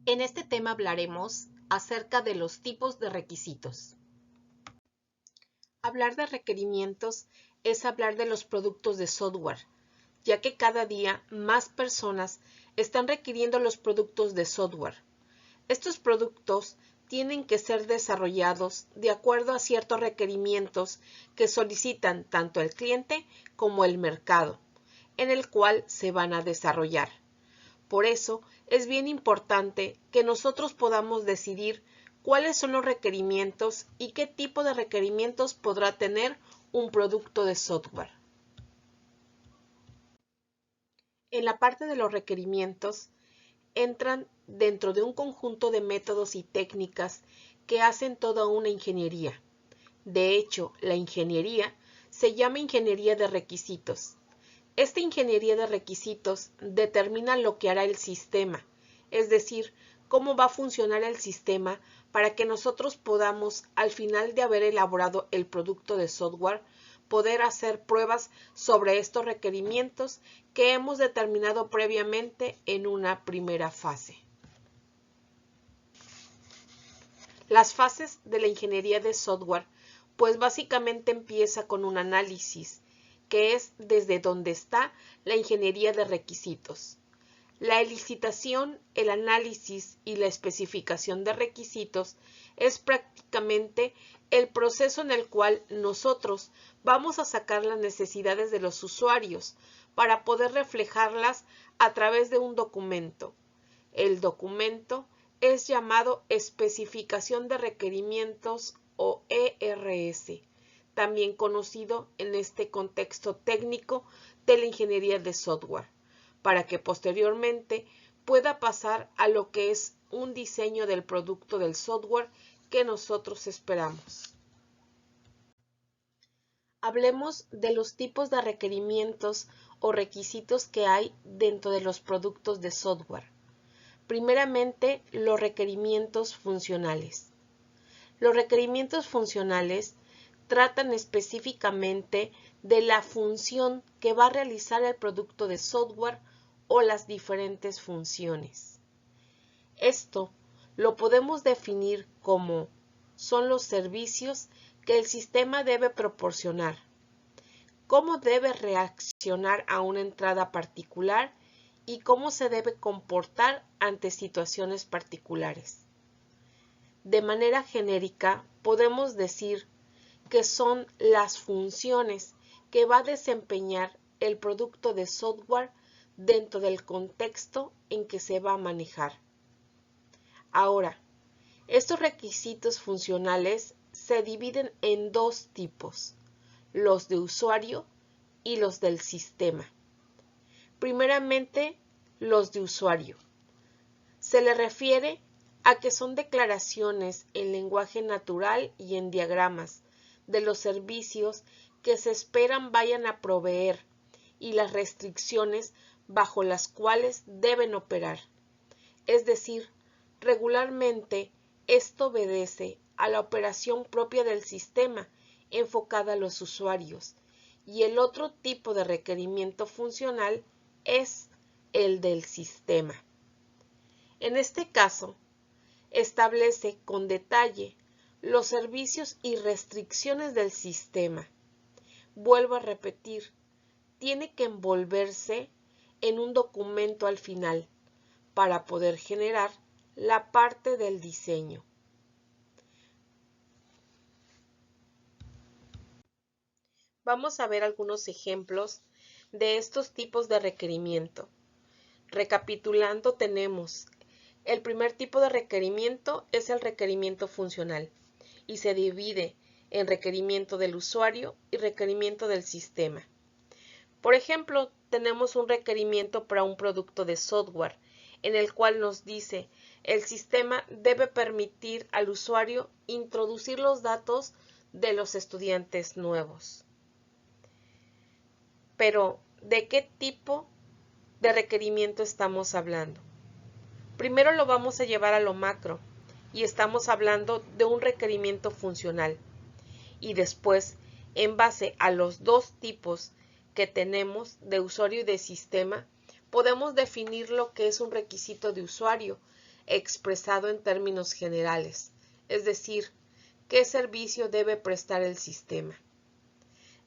En este tema hablaremos acerca de los tipos de requisitos. Hablar de requerimientos es hablar de los productos de software, ya que cada día más personas están requiriendo los productos de software. Estos productos tienen que ser desarrollados de acuerdo a ciertos requerimientos que solicitan tanto el cliente como el mercado, en el cual se van a desarrollar. Por eso es bien importante que nosotros podamos decidir cuáles son los requerimientos y qué tipo de requerimientos podrá tener un producto de software. En la parte de los requerimientos entran dentro de un conjunto de métodos y técnicas que hacen toda una ingeniería. De hecho, la ingeniería se llama ingeniería de requisitos. Esta ingeniería de requisitos determina lo que hará el sistema, es decir, cómo va a funcionar el sistema para que nosotros podamos, al final de haber elaborado el producto de software, poder hacer pruebas sobre estos requerimientos que hemos determinado previamente en una primera fase. Las fases de la ingeniería de software, pues básicamente empieza con un análisis, que es desde donde está la ingeniería de requisitos. La licitación, el análisis y la especificación de requisitos es prácticamente el proceso en el cual nosotros vamos a sacar las necesidades de los usuarios para poder reflejarlas a través de un documento. El documento es llamado especificación de requerimientos o ERS, también conocido en este contexto técnico de la ingeniería de software, para que posteriormente pueda pasar a lo que es un diseño del producto del software que nosotros esperamos. Hablemos de los tipos de requerimientos o requisitos que hay dentro de los productos de software. Primeramente, los requerimientos funcionales. Los requerimientos funcionales tratan específicamente de la función que va a realizar el producto de software o las diferentes funciones. Esto lo podemos definir como son los servicios que el sistema debe proporcionar, cómo debe reaccionar a una entrada particular y cómo se debe comportar ante situaciones particulares. De manera genérica, podemos decir que son las funciones que va a desempeñar el producto de software dentro del contexto en que se va a manejar. Ahora, estos requisitos funcionales se dividen en dos tipos, los de usuario y los del sistema. Primeramente, los de usuario. Se le refiere a que son declaraciones en lenguaje natural y en diagramas de los servicios que se esperan vayan a proveer y las restricciones bajo las cuales deben operar. Es decir, regularmente esto obedece a la operación propia del sistema enfocada a los usuarios, y el otro tipo de requerimiento funcional es el del sistema. En este caso, establece con detalle los servicios y restricciones del sistema. Vuelvo a repetir, tiene que envolverse en un documento al final para poder generar la parte del diseño. Vamos a ver algunos ejemplos de estos tipos de requerimiento. Recapitulando, tenemos el primer tipo de requerimiento es el requerimiento funcional y se divide en requerimiento del usuario y requerimiento del sistema. Por ejemplo, tenemos un requerimiento para un producto de software en el cual nos dice el sistema debe permitir al usuario introducir los datos de los estudiantes nuevos. Pero, ¿de qué tipo de requerimiento estamos hablando? Primero lo vamos a llevar a lo macro y estamos hablando de un requerimiento funcional. Y después, en base a los dos tipos que tenemos de usuario y de sistema, podemos definir lo que es un requisito de usuario, expresado en términos generales, es decir, qué servicio debe prestar el sistema.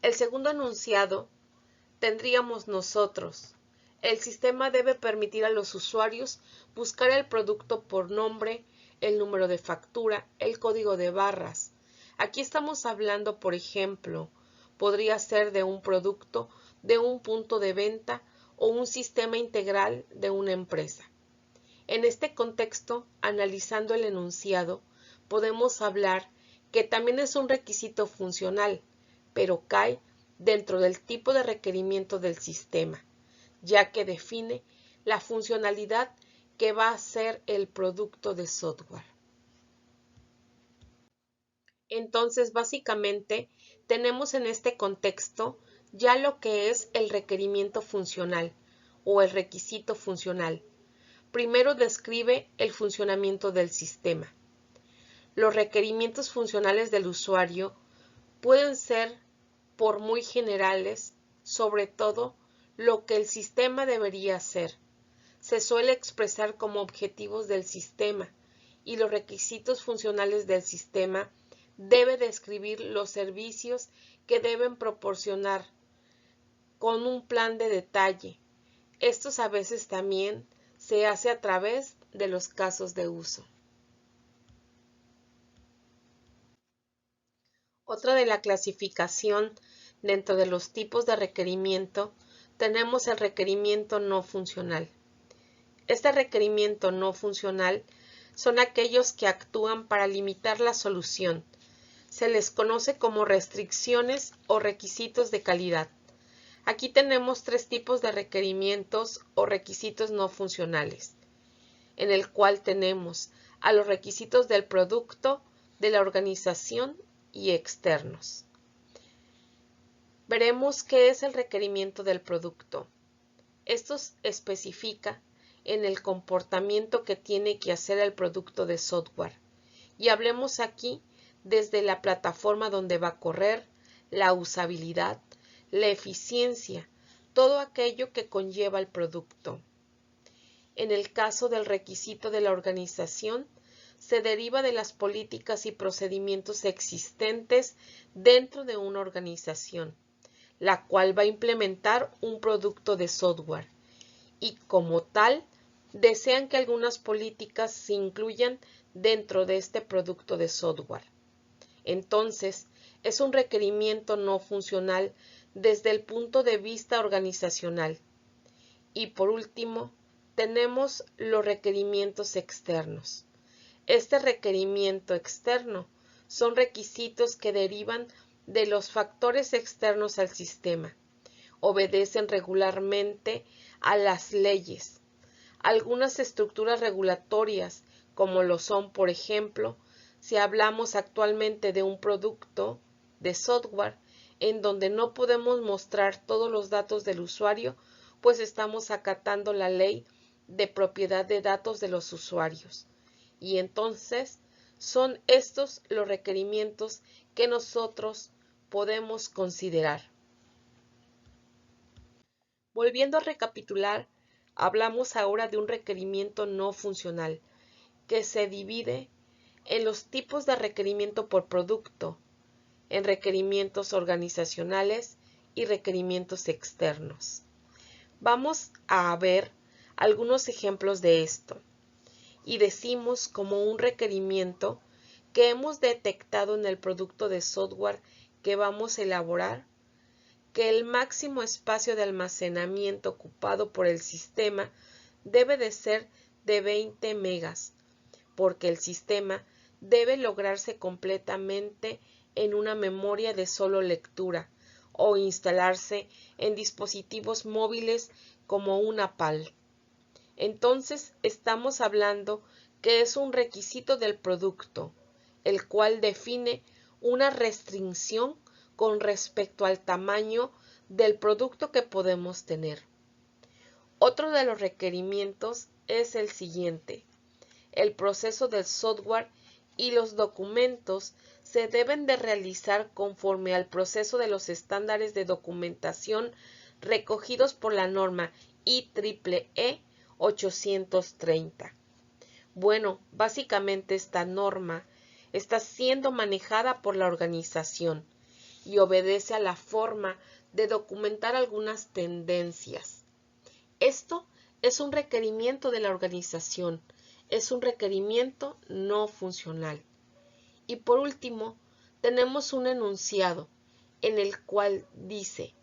El segundo enunciado tendríamos nosotros. El sistema debe permitir a los usuarios buscar el producto por nombre, el número de factura, el código de barras. Aquí estamos hablando, por ejemplo, podría ser de un producto, de un punto de venta o un sistema integral de una empresa. En este contexto, analizando el enunciado, podemos hablar que también es un requisito funcional, pero cae dentro del tipo de requerimiento del sistema, ya que define la funcionalidad que va a ser el producto de software. Entonces, básicamente, tenemos en este contexto ya lo que es el requerimiento funcional o el requisito funcional. Primero describe el funcionamiento del sistema. Los requerimientos funcionales del usuario pueden ser por muy generales, sobre todo lo que el sistema debería hacer. Se suele expresar como objetivos del sistema y los requisitos funcionales del sistema debe describir los servicios que deben proporcionar con un plan de detalle. Estos a veces también se hace a través de los casos de uso. Otra de la clasificación dentro de los tipos de requerimiento tenemos el requerimiento no funcional. Este requerimiento no funcional son aquellos que actúan para limitar la solución. Se les conoce como restricciones o requisitos de calidad. Aquí tenemos tres tipos de requerimientos o requisitos no funcionales, en el cual tenemos a los requisitos del producto, de la organización y externos. Veremos qué es el requerimiento del producto. Esto especifica en el comportamiento que tiene que hacer el producto de software. Y hablemos aquí desde la plataforma donde va a correr, la usabilidad, la eficiencia, todo aquello que conlleva el producto. En el caso del requisito de la organización, se deriva de las políticas y procedimientos existentes dentro de una organización, la cual va a implementar un producto de software y como tal desean que algunas políticas se incluyan dentro de este producto de software. Entonces, es un requerimiento no funcional desde el punto de vista organizacional. Y por último, tenemos los requerimientos externos. Este requerimiento externo son requisitos que derivan de los factores externos al sistema. Obedecen regularmente a las leyes. Algunas estructuras regulatorias, como lo son, por ejemplo, si hablamos actualmente de un producto de software en donde no podemos mostrar todos los datos del usuario, pues estamos acatando la ley de propiedad de datos de los usuarios. Y entonces son estos los requerimientos que nosotros podemos considerar. Volviendo a recapitular, hablamos ahora de un requerimiento no funcional, que se divide en los tipos de requerimiento por producto, en requerimientos organizacionales y requerimientos externos. Vamos a ver algunos ejemplos de esto y decimos como un requerimiento que hemos detectado en el producto de software que vamos a elaborar que el máximo espacio de almacenamiento ocupado por el sistema debe de ser de 20 megas, porque el sistema debe lograrse completamente en una memoria de solo lectura o instalarse en dispositivos móviles como una PAL. Entonces estamos hablando que es un requisito del producto, el cual define una restricción con respecto al tamaño del producto que podemos tener. Otro de los requerimientos es el siguiente. El proceso del software y los documentos se deben de realizar conforme al proceso de los estándares de documentación recogidos por la norma IEEE 830. Bueno, básicamente esta norma está siendo manejada por la organización y obedece a la forma de documentar algunas tendencias. Esto es un requerimiento de la organización, es un requerimiento no funcional. Y por último, tenemos un enunciado en el cual dice: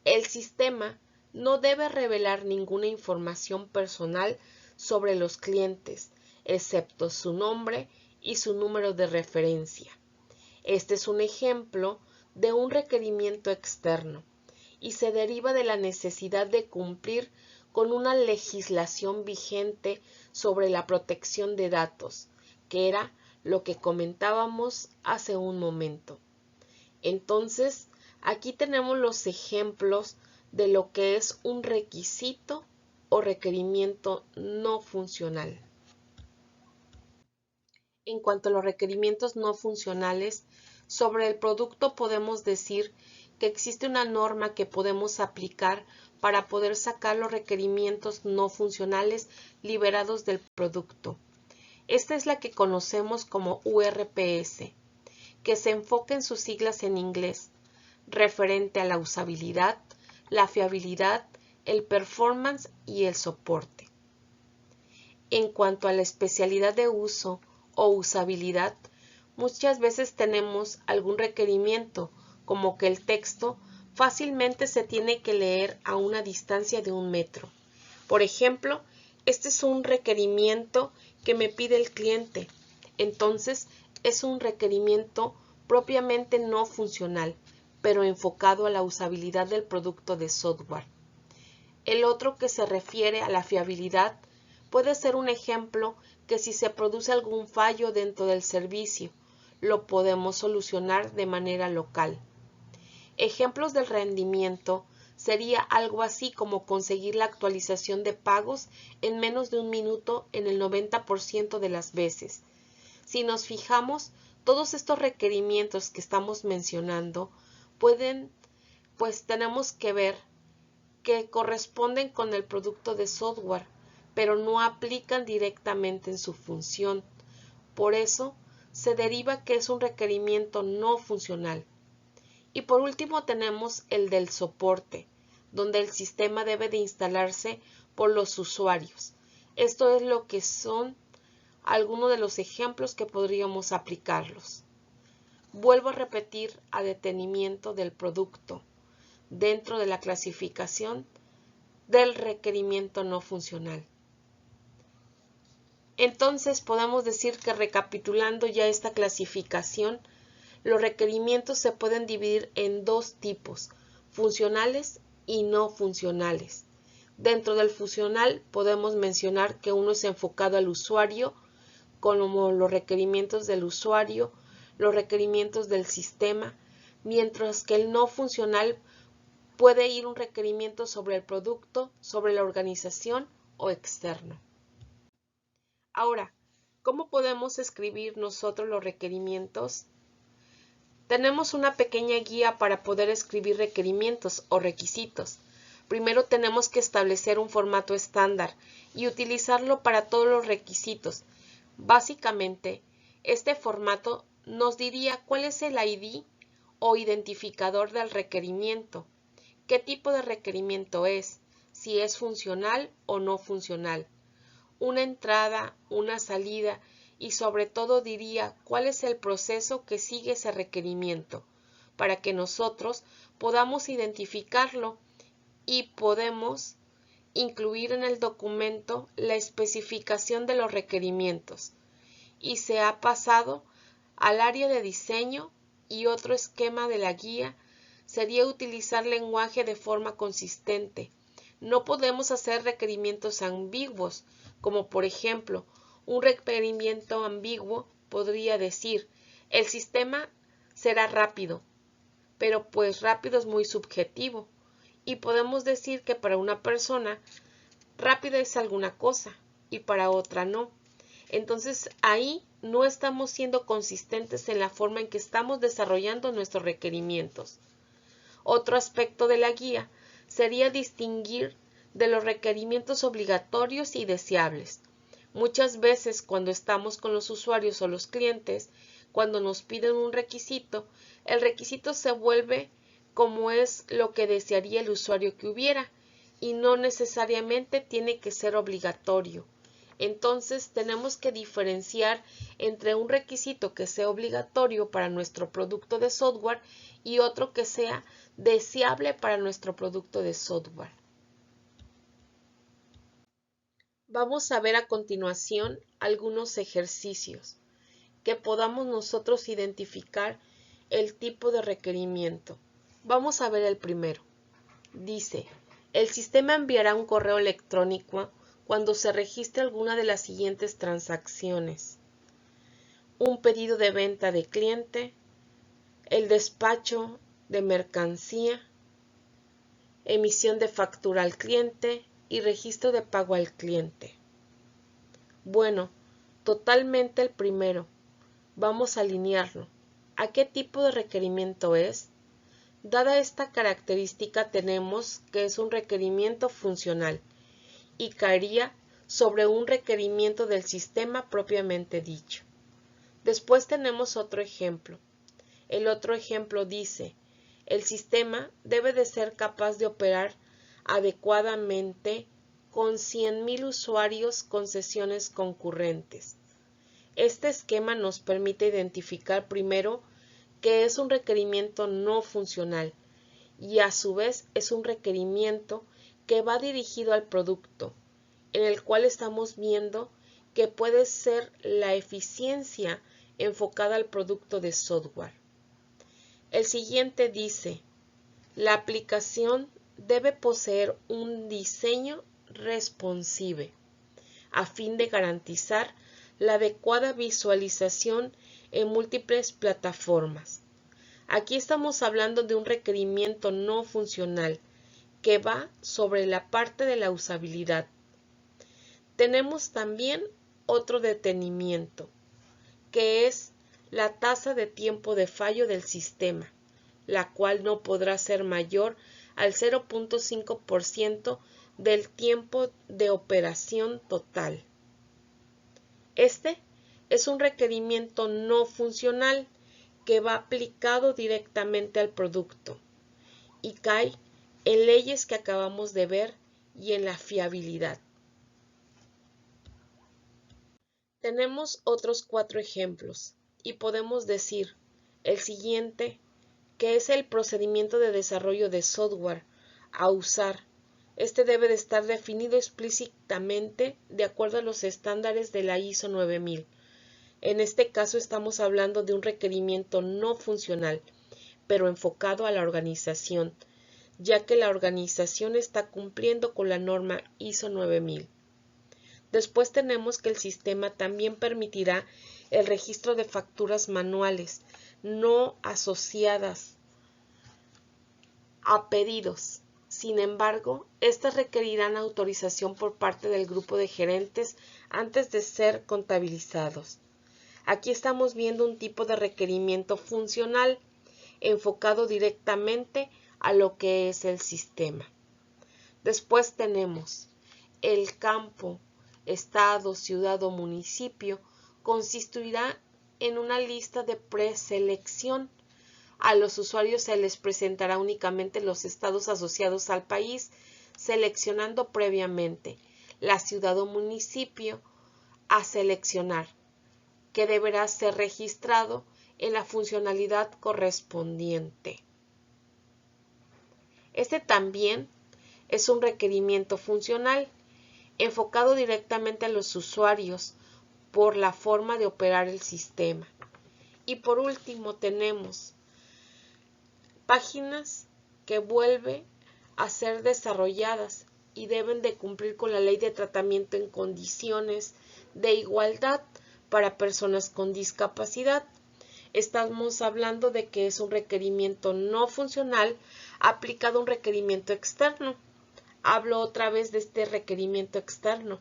el sistema no debe revelar ninguna información personal sobre los clientes, excepto su nombre y su número de referencia. Este es un ejemplo de un requerimiento externo y se deriva de la necesidad de cumplir con una legislación vigente sobre la protección de datos, que era lo que comentábamos hace un momento. Entonces, aquí tenemos los ejemplos de lo que es un requisito o requerimiento no funcional. En cuanto a los requerimientos no funcionales, sobre el producto podemos decir que existe una norma que podemos aplicar para poder sacar los requerimientos no funcionales liberados del producto. Esta es la que conocemos como URPS, que se enfoca en sus siglas en inglés, referente a la usabilidad, la fiabilidad, el performance y el soporte. En cuanto a la especialidad de uso o usabilidad, muchas veces tenemos algún requerimiento, como que el texto fácilmente se tiene que leer a una distancia de 1 metro. Por ejemplo, este es un requerimiento que me pide el cliente. Entonces, es un requerimiento propiamente no funcional, pero enfocado a la usabilidad del producto de software. El otro, que se refiere a la fiabilidad, puede ser un ejemplo que si se produce algún fallo dentro del servicio, lo podemos solucionar de manera local. Ejemplos del rendimiento sería algo así como conseguir la actualización de pagos en menos de 1 minuto en el 90% de las veces. Si nos fijamos, todos estos requerimientos que estamos mencionando tenemos que ver que corresponden con el producto de software, pero no aplican directamente en su función. Por eso, se deriva que es un requerimiento no funcional. Y por último tenemos el del soporte, donde el sistema debe de instalarse por los usuarios. Esto es lo que son algunos de los ejemplos que podríamos aplicarlos. Vuelvo a repetir a detenimiento del producto dentro de la clasificación del requerimiento no funcional. Entonces podemos decir que, recapitulando ya esta clasificación, los requerimientos se pueden dividir en 2 tipos, funcionales y no funcionales. Dentro del funcional podemos mencionar que uno es enfocado al usuario, como los requerimientos del usuario, los requerimientos del sistema, mientras que el no funcional puede ir un requerimiento sobre el producto, sobre la organización o externo. Ahora, ¿cómo podemos escribir nosotros los requerimientos? Tenemos una pequeña guía para poder escribir requerimientos o requisitos. Primero tenemos que establecer un formato estándar y utilizarlo para todos los requisitos. Básicamente, este formato nos diría cuál es el ID o identificador del requerimiento, qué tipo de requerimiento es, si es funcional o no funcional, una entrada, una salida y sobre todo diría cuál es el proceso que sigue ese requerimiento para que nosotros podamos identificarlo y podemos incluir en el documento la especificación de los requerimientos. Y se ha pasado al área de diseño, y otro esquema de la guía sería utilizar lenguaje de forma consistente. No podemos hacer requerimientos ambiguos, como por ejemplo, un requerimiento ambiguo podría decir: el sistema será rápido, pero pues rápido es muy subjetivo. Y podemos decir que para una persona rápido es alguna cosa y para otra no. Entonces ahí no estamos siendo consistentes en la forma en que estamos desarrollando nuestros requerimientos. Otro aspecto de la guía sería distinguir de los requerimientos obligatorios y deseables. Muchas veces cuando estamos con los usuarios o los clientes, cuando nos piden un requisito, el requisito se vuelve como es lo que desearía el usuario que hubiera y no necesariamente tiene que ser obligatorio. Entonces tenemos que diferenciar entre un requisito que sea obligatorio para nuestro producto de software y otro que sea deseable para nuestro producto de software. Vamos a ver a continuación algunos ejercicios que podamos nosotros identificar el tipo de requerimiento. Vamos a ver el primero. Dice, el sistema enviará un correo electrónico cuando se registre alguna de las siguientes transacciones: un pedido de venta de cliente, el despacho de mercancía, emisión de factura al cliente y registro de pago al cliente. Bueno, totalmente el primero. Vamos a alinearlo. ¿A qué tipo de requerimiento es? Dada esta característica tenemos que es un requerimiento funcional y caería sobre un requerimiento del sistema propiamente dicho. Después tenemos otro ejemplo. El otro ejemplo dice, el sistema debe de ser capaz de operar adecuadamente con 100,000 usuarios con sesiones concurrentes. Este esquema nos permite identificar primero que es un requerimiento no funcional y a su vez es un requerimiento que va dirigido al producto, en el cual estamos viendo que puede ser la eficiencia enfocada al producto de software. El siguiente dice, la aplicación debe poseer un diseño responsive a fin de garantizar la adecuada visualización en múltiples plataformas. Aquí estamos hablando de un requerimiento no funcional que va sobre la parte de la usabilidad. Tenemos también otro detenimiento, que es la tasa de tiempo de fallo del sistema, la cual no podrá ser mayor al 0.5% del tiempo de operación total. Este es un requerimiento no funcional que va aplicado directamente al producto y cae en leyes que acabamos de ver y en la fiabilidad. Tenemos otros 4 ejemplos y podemos decir el siguiente, que es el procedimiento de desarrollo de software a usar. Este debe de estar definido explícitamente de acuerdo a los estándares de la ISO 9000. En este caso estamos hablando de un requerimiento no funcional, pero enfocado a la organización, ya que la organización está cumpliendo con la norma ISO 9000. Después tenemos que el sistema también permitirá el registro de facturas manuales no asociadas a pedidos. Sin embargo, estas requerirán autorización por parte del grupo de gerentes antes de ser contabilizados. Aquí estamos viendo un tipo de requerimiento funcional enfocado directamente a lo que es el sistema. Después tenemos el campo, estado, ciudad o municipio consistirá en una lista de preselección. A los usuarios se les presentará únicamente los estados asociados al país, seleccionando previamente la ciudad o municipio a seleccionar, que deberá ser registrado en la funcionalidad correspondiente. Este también es un requerimiento funcional enfocado directamente a los usuarios por la forma de operar el sistema. Y por último tenemos páginas que vuelven a ser desarrolladas y deben de cumplir con la ley de tratamiento en condiciones de igualdad para personas con discapacidad. Estamos hablando de que es un requerimiento no funcional aplicado a un requerimiento externo. Hablo otra vez de este requerimiento externo.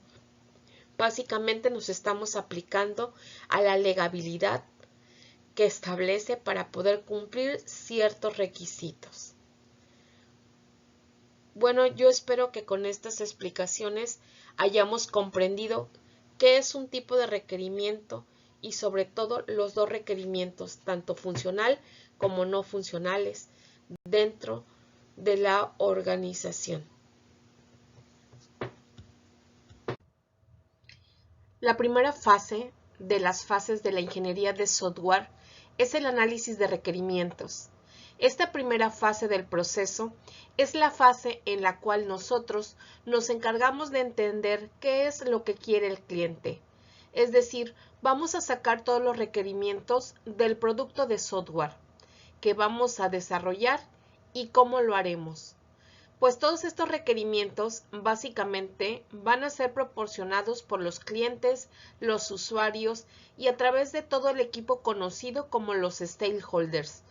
Básicamente nos estamos aplicando a la legabilidad que establece para poder cumplir ciertos requisitos. Bueno, yo espero que con estas explicaciones hayamos comprendido qué es un tipo de requerimiento y sobre todo los dos requerimientos, tanto funcional como no funcionales, dentro de la organización. La primera fase de las fases de la ingeniería de software es el análisis de requerimientos. Esta primera fase del proceso es la fase en la cual nosotros nos encargamos de entender qué es lo que quiere el cliente. Es decir, vamos a sacar todos los requerimientos del producto de software que vamos a desarrollar y cómo lo haremos. Pues todos estos requerimientos básicamente van a ser proporcionados por los clientes, los usuarios y a través de todo el equipo conocido como los stakeholders,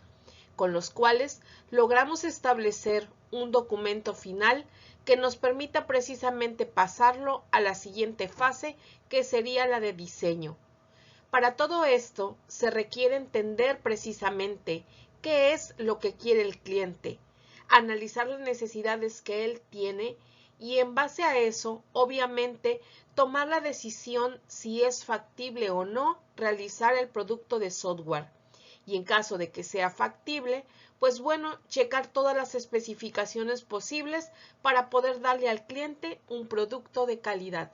con los cuales logramos establecer un documento final que nos permita precisamente pasarlo a la siguiente fase, que sería la de diseño. Para todo esto se requiere entender precisamente qué es lo que quiere el cliente, analizar las necesidades que él tiene y en base a eso, obviamente, tomar la decisión si es factible o no realizar el producto de software. Y en caso de que sea factible, pues bueno, checar todas las especificaciones posibles para poder darle al cliente un producto de calidad.